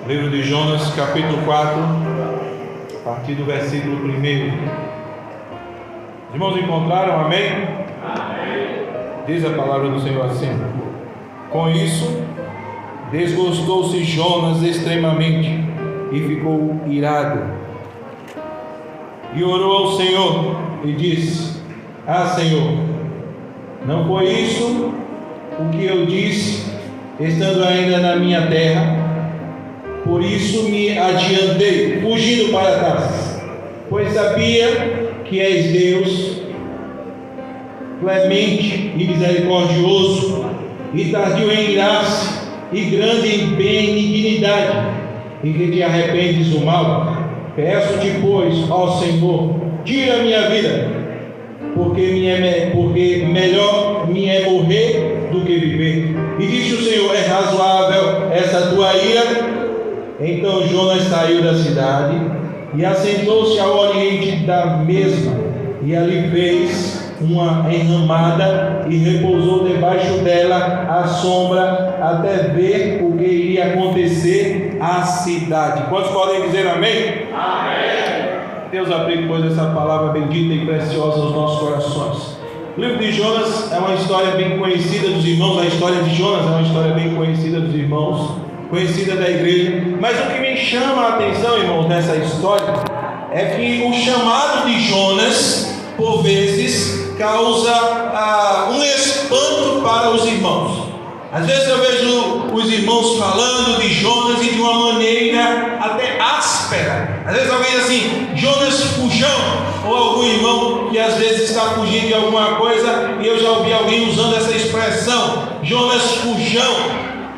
Livro de Jonas, capítulo 4, a partir do versículo 1. Os irmãos encontraram? Amém? Amém. Diz a palavra do Senhor assim: com isso, desgostou-se Jonas extremamente e ficou irado. E orou ao Senhor e disse: ah, Senhor, não foi isso o que eu disse, estando ainda na minha terra? Por isso me adiantei, fugindo para trás, pois sabia que és Deus, clemente e misericordioso, e tardio em graça, e grande em benignidade, e que te arrependes do mal. Peço-te, pois, ó Senhor, tira a minha vida, porque melhor me é morrer do que viver. E disse o Senhor: é razoável essa tua ira? Então Jonas saiu da cidade e assentou-se ao oriente da mesma, e ali fez uma enramada e repousou debaixo dela à sombra, até ver o que iria acontecer à cidade. Quantos podem dizer amém? Amém. Deus aplique, pois, essa palavra bendita e preciosa aos nossos corações. O livro de Jonas é uma história bem conhecida dos irmãos. A história de Jonas é uma história bem conhecida dos irmãos, conhecida da igreja. Mas o que me chama a atenção, irmãos, nessa história é que o chamado de Jonas, por vezes, causa um espanto para os irmãos. Às vezes eu vejo os irmãos falando de Jonas e de uma maneira até áspera. Às vezes alguém diz assim: Jonas fujão. Ou algum irmão que às vezes está fugindo de alguma coisa, e eu já ouvi alguém usando essa expressão, Jonas fujão,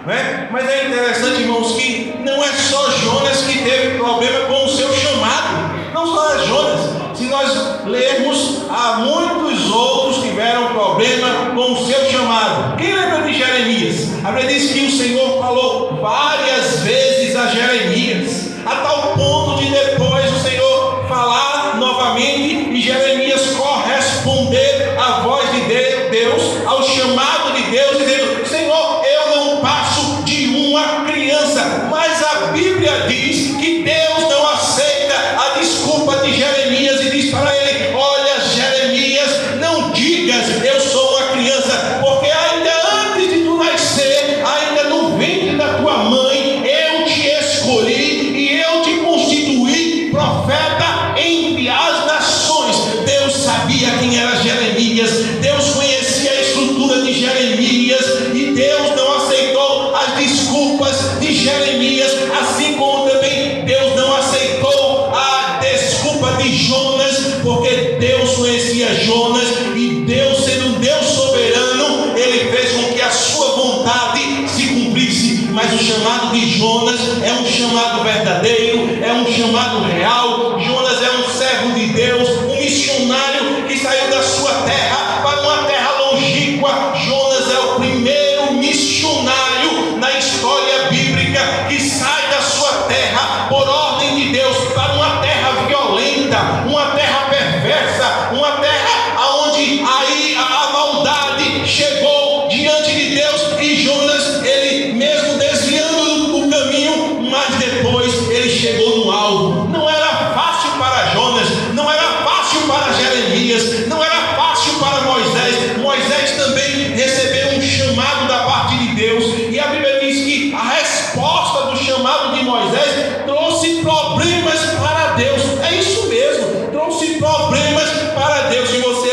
né? Mas é interessante, irmãos, que não é só Jonas que teve problema com o seu chamado. Não só é Jonas. Se nós lermos, há muitos outros que tiveram problema com o seu chamado. Quem lembra de Jeremias? A Bíblia diz que o Senhor falou várias vezes a Jeremias, a tal ponto de depois o Senhor falar novamente e Jeremias corresponder à voz de Deus, ao chamado de Deus, dizendo: Senhor, eu não passo de uma criança. Mas a Bíblia diz que Deus não aceita a desculpa de Jeremias e diz para ele: olha, Jeremias, não digas eu sou uma criança, porque ainda antes de tu nascer, ainda no ventre da tua mãe, eu te escolhi e eu te constituí profeta entre as nações. Deus sabia quem era Jeremias, Deus conhecia a estrutura de Jeremias, e Deus não aceitou as desculpas de Jeremias, assim como também Deus não aceitou a desculpa de Jonas, porque Deus conhecia Jonas, e Deus, sendo um Deus soberano, ele fez com que a sua vontade se cumprisse. Mas o chamado de Jonas é um chamado verdadeiro, é um chamado real. Jonas é um servo de Deus, um missionário que saiu da sua terra para uma terra longínqua. Jonas é o primeiro missionário na história bíblica que sai da sua terra por ordem de Deus para uma terra violenta, uma terra perversa, uma terra onde aí a maldade chegou diante de Deus, e Jonas, ele mesmo desviando o caminho, mas depois ele chegou no alvo. Não era fácil para Jonas, não era fácil para Jeremias, não era fácil para Moisés. Moisés também recebeu um chamado da parte de Deus, e a Bíblia diz que a resposta do chamado de Moisés trouxe problemas para Deus. É isso mesmo, trouxe problemas para Deus. Se você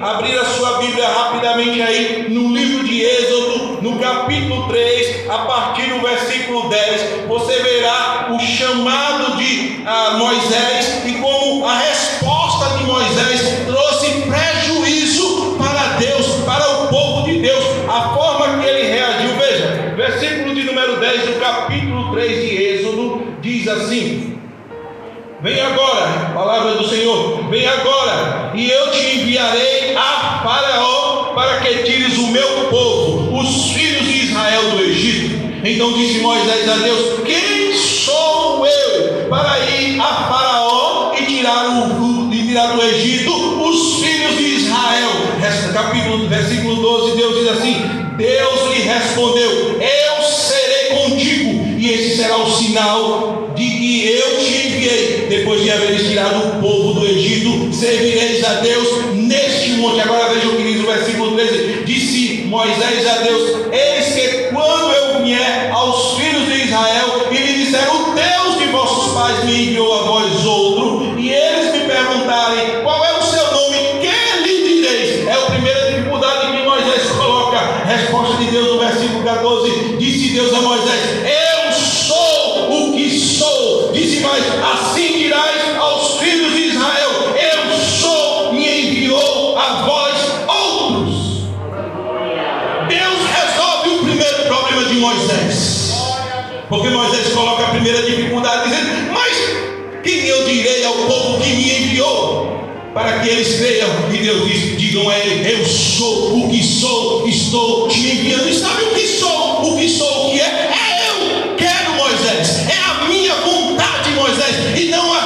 abrir a sua Bíblia rapidamente aí no livro de Êxodo, no capítulo 3, a partir do versículo 10, você verá o chamado de Moisés, e como a resposta de Moisés trouxe prejuízo para Deus, para o povo de Deus, a forma que ele reagiu. Veja, versículo de número 10 do capítulo 3 de Êxodo, diz assim: vem agora, palavra do Senhor, vem agora, e eu te enviarei a Faraó para que tires o meu povo, os filhos de Israel, do Egito. Então disse Moisés a Deus: quem sou eu para ir a Faraó e tirar do Egito os filhos de Israel? Versículo 12, Deus diz assim: Deus lhe respondeu: eu serei contigo, e esse será o sinal sinal de que eu te enviei. Depois de haveres tirado o povo do Egito, servireis a Deus neste monte. Agora veja o que diz o versículo 13. Disse Moisés a Deus: eis que quando eu vier aos filhos de Israel e lhe disser: o Deus de vossos pais me enviou a vós outro, e eles me perguntarem: qual é o seu nome? Que lhe direis? É a primeira dificuldade que Moisés coloca. Resposta de Deus no versículo 14. Disse Deus a Moisés: eu sou o que sou. Disse mais: assim dirás aos filhos de Israel: eu sou, me enviou a vós outros. Deus resolve o primeiro problema de Moisés, porque Moisés coloca a primeira dificuldade dizendo: mas quem eu direi ao povo que me enviou? Para que eles creiam. E Deus diz: digam a ele: eu sou o que sou, estou te enviando. E sabe o que sou? O que sou, o que é? É eu quero, Moisés. É a minha vontade, Moisés, e não a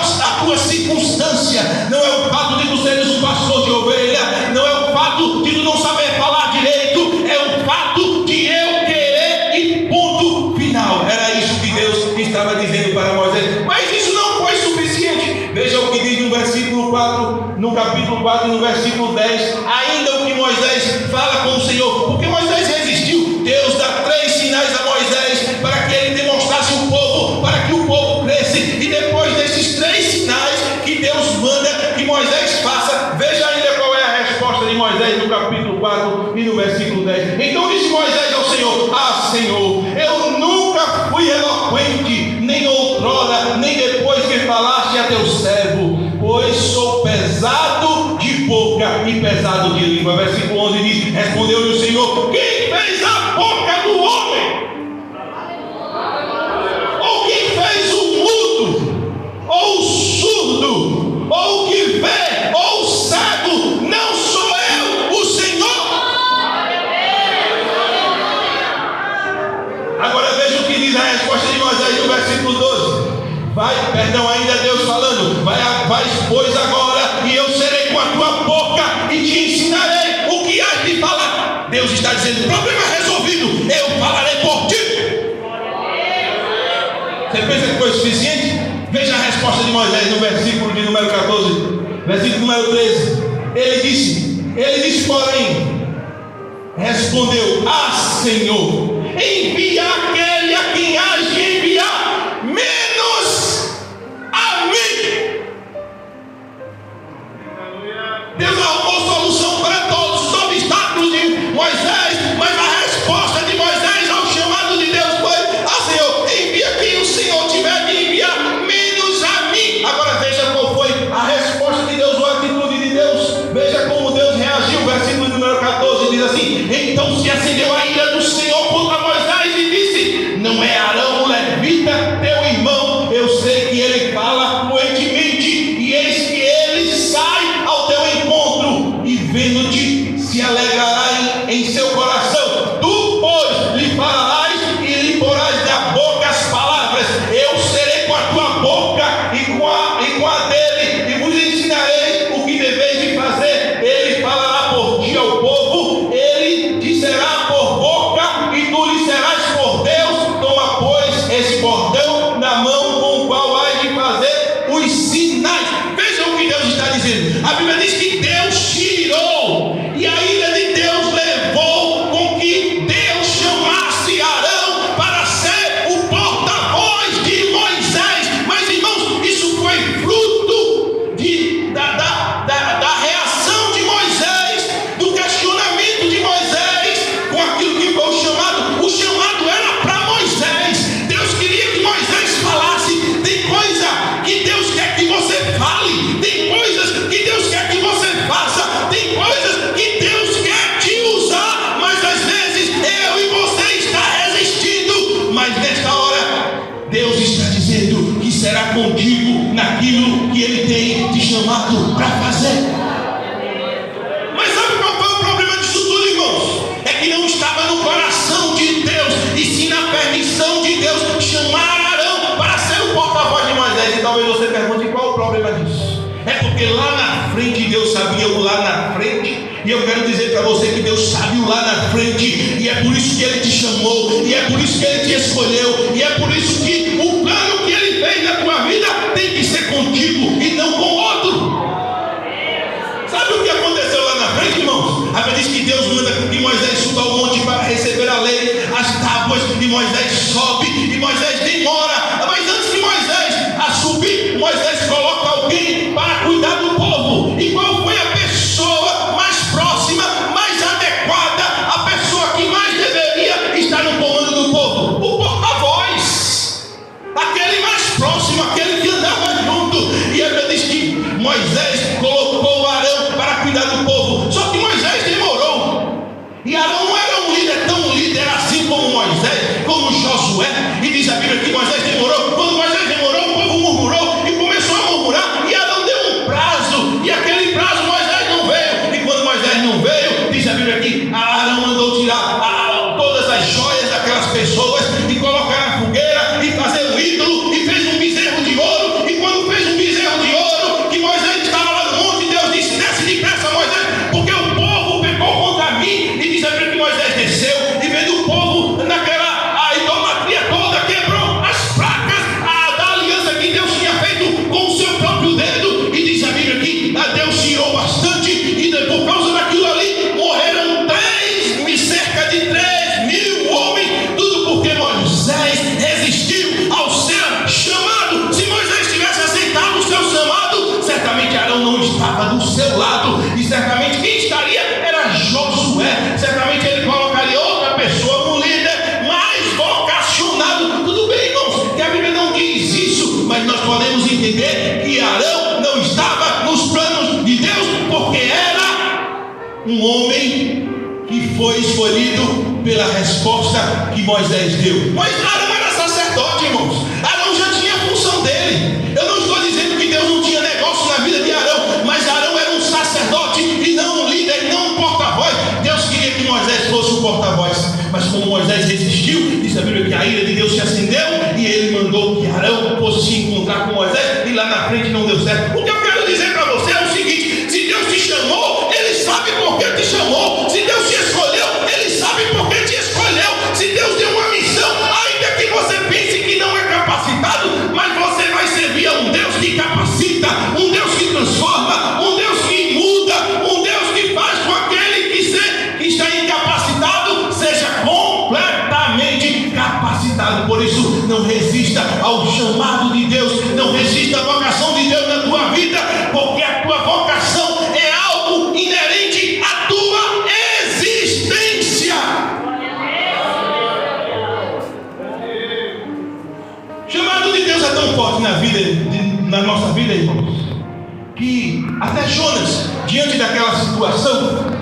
tua circunstância. Não é o fato de tu seres um pastor de ovelha, não é o fato de tu não saber falar direito, é o fato de eu querer e ponto final. Era isso que Deus estava dizendo para Moisés. Mas isso não foi suficiente. Veja o que diz no versículo 4, no capítulo 4, no versículo 10. Ainda o que Moisés fala com o Senhor, porque Moisés resistiu. Deus dá 3 sinais a Moisés para que ele demonstrasse o povo, para que o povo cresça. E depois desses 3 sinais que Deus manda que Moisés faça, veja ainda qual é a resposta de Moisés no capítulo 4 e no versículo 10. Então disse Moisés ao Senhor: ah, Senhor, eu nunca fui eloquente, nem outrora, nem depois que falaste a teu servo, pois sou pesado de boca e pesado de língua. Versículo 11 diz: respondeu-lhe o Senhor: quem fez a boca do homem? Ou quem fez o mudo? Ou o surdo? Ou o que vê? Ou o cego? Não sou eu, o Senhor. Agora veja o que diz a resposta de Moisés no versículo 12. Ainda Deus falando: vai, pois agora, e eu serei com a tua boca e te ensinarei o que hás de falar. Deus está dizendo: problema resolvido, eu falarei por ti. Você pensa que foi suficiente? Veja a resposta de Moisés no versículo de número 14, versículo número 13. Ele disse, porém, respondeu: ah, Senhor, envia aquele a quem hás de enviar, menos a mim. Deus arrumou solução para todos os obstáculos de Moisés, mas a resposta de Moisés ao chamado de Deus foi: ah, Senhor, envia quem o Senhor tiver de enviar, menos a mim. Agora veja qual foi a resposta de Deus, a atitude de Deus. Veja como Deus reagiu. Versículo número 14 diz assim: então se acendeu a ira do Senhor contra Moisés e disse: não é Arão o levita, teu irmão? Eu sei que ele fala fluentemente, e eis que ele sai ao teu encontro, e vendo-te se alegrará em seu coração. Tu, pois, lhe falarás e lhe porás da boca as palavras. Eu serei com a tua boca e com a dele, e vos ensinarei o que deveis de fazer. Ele falará por ti ao povo, ele te será por boca, e tu lhe serás por Deus. Toma, pois, esse bordão na mão com o qual hás de fazer os sinais. Veja o que Deus está dizendo. A Bíblia diz que Deus tirou, e a ira de Deus levou com que Deus chamasse Arão para ser o porta-voz de Moisés. Mas, irmãos, isso foi fruto da reação de Moisés, do questionamento de Moisés com aquilo que foi o chamado. O chamado era para Moisés. Deus queria que Moisés falasse. Tem coisa que Deus quer que você fale, tem coisas que Deus quer que você faça, tem coisas que Deus quer te usar, mas às vezes eu e você está resistindo. Mas nesta hora Deus está dizendo que será contigo naquilo que Ele tem te chamado para fazer. Mas sabe qual foi o problema disso tudo, irmãos? É que não estava no coração de Deus, e sim na permissão de Deus chamar Arão para ser o porta-voz de Moisés. E talvez você pergunte: qual é o problema disso? É porque lá na frente Deus sabia o lá na frente, e eu quero dizer para você que Deus sabe o lá na frente, e é por isso que Ele te chamou, e é por isso que Ele te escolheu, e é por isso que o plano a tua vida tem que ser contigo e não com outro. Sabe o que aconteceu lá na frente, irmãos? A Bíblia diz que Deus manda que Moisés suba ao monte para receber a lei, as tábuas, e Moisés sobe, e Moisés demora. Mas antes de Moisés subir, Moisés coloca alguém para cuidar do povo. E qual foi a pessoa mais próxima, mais adequada, a pessoa que mais deveria estar no comando do povo? O porta-voz, aquele mais próximo, aquele que andava junto. E a Bíblia diz que Moisés colocou Arão para cuidar do povo. Só que Moisés demorou. E Arão não era um líder tão líder assim como Moisés, como Josué. E diz a Bíblia que Moisés demorou. Quando Moisés demorou, o povo murmurou e começou a murmurar. E Arão deu um prazo. E aquele prazo Moisés não veio. E quando Moisés não veio, diz a Bíblia que Arão mandou tirar todas as joias daquelas pessoas e colocar na fogueira e fazer um ídolo. E fez um bezerro de ouro. E quando fez um bezerro de ouro, que Moisés estava lá no monte, Deus disse: desce depressa, Moisés, porque o povo pecou contra mim. E diz a Bíblia que Moisés desceu e vendo o povo naquela idolatria toda, quebrou as placas da aliança que Deus tinha feito com o seu próprio dedo. E diz a Bíblia que Deus se irou bastante, e por causa daquilo ali morreram cerca de 3.000 homens, tudo porque Moisés resistiu ao seu chamado. Se Moisés tivesse aceitado o seu chamado, certamente Arão não estava do seu lado, e certamente quem estaria era Josué. Certamente ele colocaria outra pessoa, um líder mais vocacionado. Tudo bem, irmãos, que a Bíblia não diz isso, mas nós podemos entender que Arão não estava nos planos de Deus, porque era um homem que foi escolhido pela resposta que Moisés deu. Mas Arão era sacerdote, irmãos. Arão já tinha a função dele. Eu não estou dizendo que Deus não tinha negócio na vida de Arão, mas Arão era um sacerdote e não um líder, e não um porta-voz. Deus queria que Moisés fosse o porta-voz, mas como Moisés resistiu, diz a Bíblia que a ira de Deus se acendeu e ele mandou que Arão fosse se encontrar com Moisés, e lá na frente não deu certo. O que eu quero dizer para você é o seguinte: se Deus te chamou, Ele sabe por que te chamou. Se Deus te escolheu, Ele sabe por que te escolheu. Se Deus deu uma missão, ainda que você pense que não é capacitado, mas você vai servir a um Deus que capacita, um Deus que transforma, um Deus que muda, um Deus que faz com aquele que está incapacitado seja completamente capacitado. Por isso, não resista ao chamado de Deus, não resista à vocação de Deus na tua vida, porque a tua vocação é algo inerente à tua existência. O chamado de Deus é tão forte na nossa vida, irmãos, que até Jonas, diante daquela situação,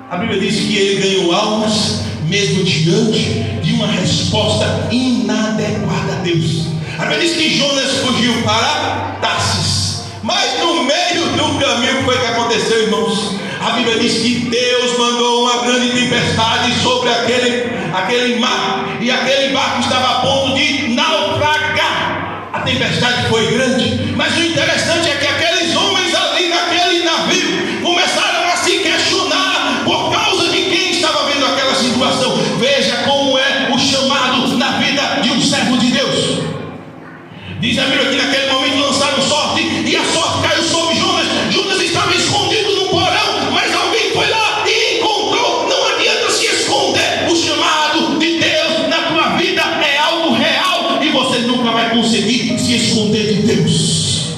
a Bíblia diz que ele ganhou almas, mesmo diante de uma resposta inadequada a Deus. A Bíblia diz que Jonas fugiu para Tarsis, mas no meio do caminho, o que foi que aconteceu, irmãos? A Bíblia diz que Deus mandou uma grande tempestade sobre aquele mar, e aquele barco estava a ponto de naufragar. A tempestade foi grande, mas o interessante é que aqueles homens ali naquele navio começaram a se questionar por causa de quem estava vendo aquela situação. Veja como é o chamado na vida de um servo de Deus. Diz a Bíblia que naquele momento lançaram sorte, e a sorte caiu sobre Jonas. Jonas estava escondido num porão, mas alguém foi lá e encontrou. Não adianta se esconder. O chamado de Deus na tua vida é algo real, e você nunca vai conseguir se esconder de Deus.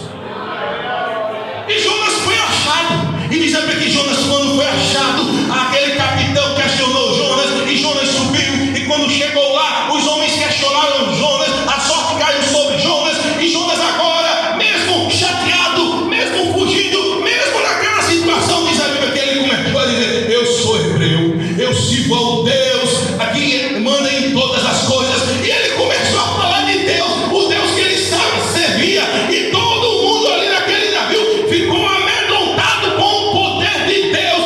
E Jonas foi achado. E diz a Bíblia que Jonas, quando foi achado, aquele capitão questionou Jonas, e Jonas subiu. E quando chegou lá, os homens questionaram Jonas, a sorte caiu sobre Jonas. E Jonas agora, mesmo chateado, mesmo fugindo, mesmo naquela situação, diz a Bíblia que ele começou a dizer: eu sou hebreu, eu sirvo ao Deus aqui manda em todas as coisas. E ele começou a falar de Deus, o Deus que ele sabe servia. E todo mundo ali naquele navio ficou amedrontado com o poder de Deus,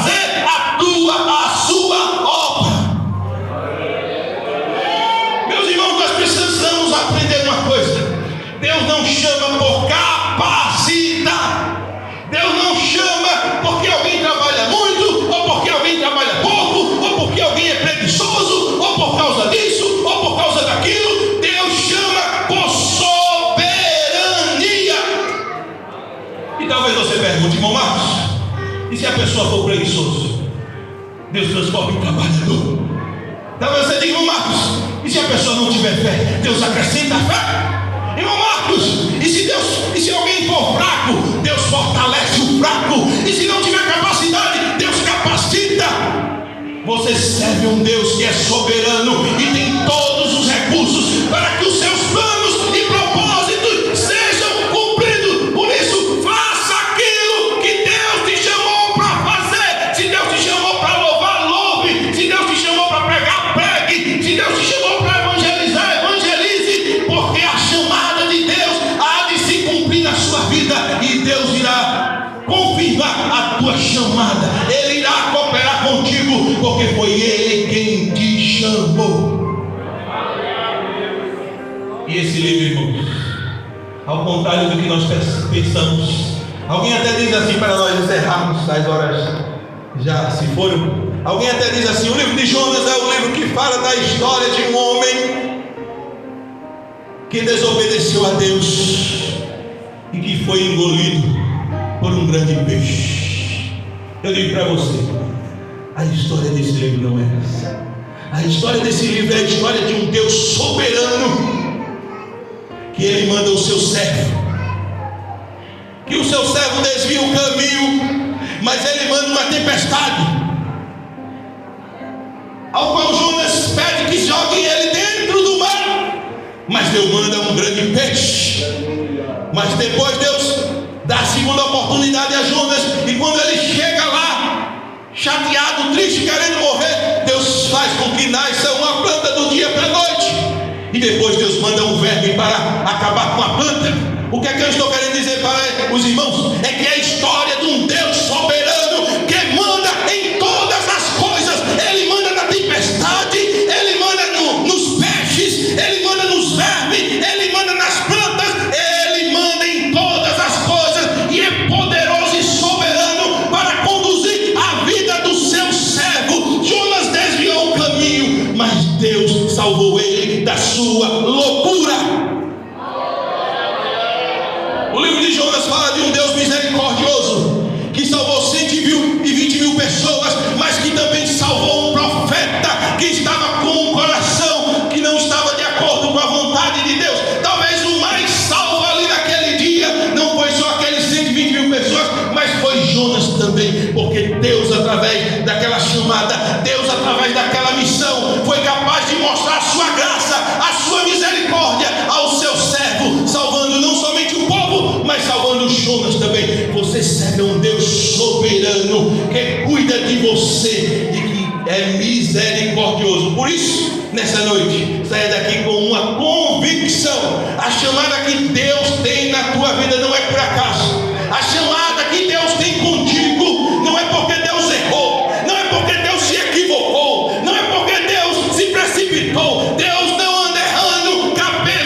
fazer a sua obra. Meus irmãos, nós precisamos aprender uma coisa: Deus não chama por capacidade. Deus não chama porque alguém trabalha muito, ou porque alguém trabalha pouco, ou porque alguém é preguiçoso, ou por causa disso, ou por causa daquilo. Deus chama por soberania. E talvez você pergunte, irmão Marcos, e se a pessoa for preguiçoso? Deus transforma em trabalhador. Talvez você diga, irmão Marcos, e se a pessoa não tiver fé? Deus acrescenta fé. Irmão Marcos, e se alguém for fraco, Deus fortalece o fraco. E se não tiver capacidade, Deus capacita. Você serve um Deus que é soberano e tem todos os recursos para que os seus planos e propósitos sejam cumpridos. Por isso, faça aquilo que Deus te chamou para fazer. Se Deus te chamou para louvar, louve. Se Deus te chamou para pregar, pregue. Se Deus te chamou para evangelizar, evangelize. Porque a chamada de Deus há de se cumprir na sua vida, e Deus irá confirmar a tua chamada. Ele irá cooperar contigo, porque foi Ele quem te chamou. E esse livro, irmãos, ao contrário do que nós pensamos, alguém até diz assim, para nós encerrarmos, as horas já se foram. Alguém até diz assim: o livro de Jonas é o livro que fala da história de um homem que desobedeceu a Deus e que foi engolido por um grande peixe. Eu digo para você, a história desse livro não é essa. A história desse livro é a história de um Deus soberano, que Ele manda o seu servo, que o seu servo desvia o caminho, mas Ele manda uma tempestade, ao qual Jonas pede que joguem ele dentro do mar, mas Deus manda um grande peixe. Mas depois Deus dá a segunda oportunidade a Jonas, e quando ele chega lá, chateado, triste, querendo morrer, Deus faz com que nasça uma planta do dia para a noite, e depois Deus manda um verme para acabar com a planta. O que é que eu estou querendo dizer para os irmãos? É que é a história de um Deus soberano que manda em todas as coisas. Ele manda na tempestade, Ele manda nos peixes, Ele manda nos vermes, Ele manda nas plantas, Ele manda em todas as coisas, e é poderoso e soberano para conduzir a vida do seu servo. Jonas desviou o caminho, mas Deus salvou ele da sua loucura. O livro de Jonas fala de um Deus misericordioso que salvou 120 mil pessoas, mas que também salvou um profeta que estava com um coração que não estava de acordo com a vontade de Deus. Talvez o mais salvo ali naquele dia não foi só aqueles 120 mil pessoas, mas foi Jonas também, porque Deus, através daquela chamada, Deus, através daquela missão, foi capaz de mostrar a sua graça, a sua misericórdia ao seu servo, salvando não somente o povo, mas salvando Jonas também. Você serve um Deus soberano que cuida de você e que é misericordioso. Por isso, nessa noite, saia daqui com uma convicção: a chamada que Deus tem na tua vida não é por acaso. A chamada que Deus tem contigo não é porque Deus errou, não é porque Deus se equivocou, não é porque Deus se precipitou. Deus não anda errando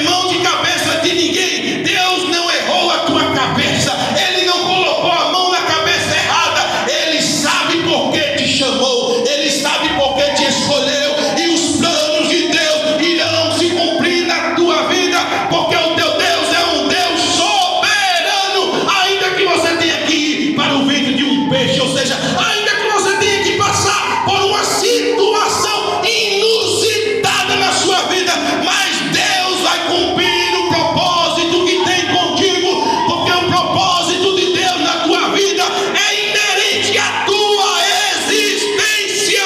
mão de cabeça de ninguém. Deus não errou a tua cabeça, Ele não colocou a mão na cabeça errada. Ele sabe por que te chamou, Ele sabe por que te escolheu, e os planos de Deus irão se cumprir na tua vida, porque o teu Deus é um Deus soberano. Ainda que você tenha que ir para o ventre de um peixe, ou seja, ainda que você tenha que passar por uma situação inusitada na sua vida, mas Deus vai cumprir o propósito que tem contigo, porque o propósito de Deus na tua vida é inerente à tua existência.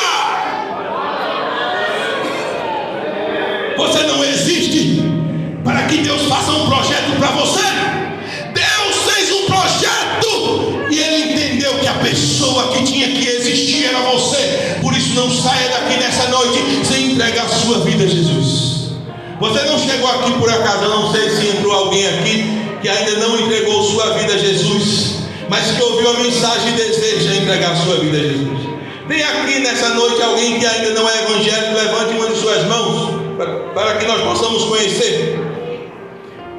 Você não existe para que Deus faça um projeto para você. Deus fez um projeto e Ele entendeu que a pessoa que tinha que existir era você. Por isso, não saia daqui nessa noite sem entregar a sua vida a Jesus. Você não chegou aqui por acaso. Eu não sei se entrou alguém aqui que ainda não entregou sua vida a Jesus, mas que ouviu a mensagem e deseja entregar a sua vida a Jesus. Tem aqui nessa noite alguém que ainda não é evangélico? Levante uma de suas mãos para que nós possamos conhecer.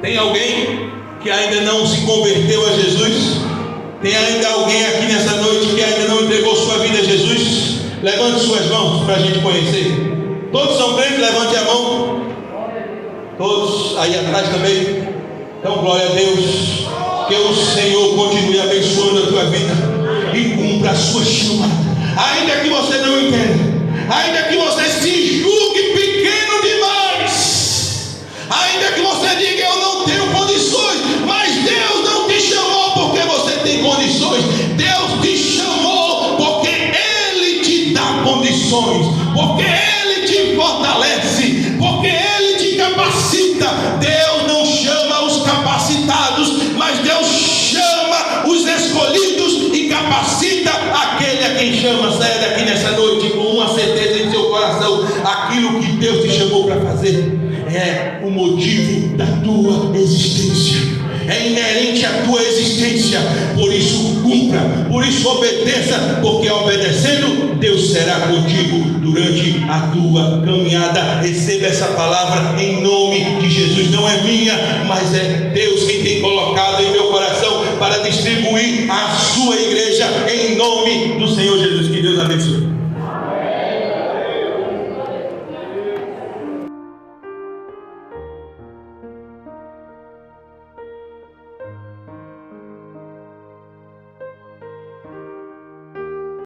Tem alguém que ainda não se converteu a Jesus? Tem ainda alguém aqui nessa noite que ainda não entregou sua vida a Jesus? Levante suas mãos para a gente conhecer. Todos são crentes? Levante a mão. Todos aí atrás também. Então glória a Deus. Que o Senhor continue abençoando a tua vida e cumpra a sua chamada. Ainda que você não entenda, ainda que você se julgue pequeno demais, ainda que você diga eu não tenho condições, mas Deus não te chamou porque você tem condições. Deus te chamou porque Ele te dá condições, porque Ele te fortalece, porque Ele te capacita. Deus não chama os capacitados, mas Deus chama os escolhidos e capacita aquele a quem chama. Saia daqui nessa noite com uma certeza em seu coração: aquilo que Deus te chamou para fazer é o motivo da tua existência, é inerente à tua existência. Por isso cumpra, por isso obedeça, porque obedecendo Deus será contigo durante a tua caminhada. Receba essa palavra em nome de Jesus. Não é minha, mas é Deus quem tem colocado em meu coração para distribuir à sua igreja em nome do Senhor Jesus. Que Deus abençoe.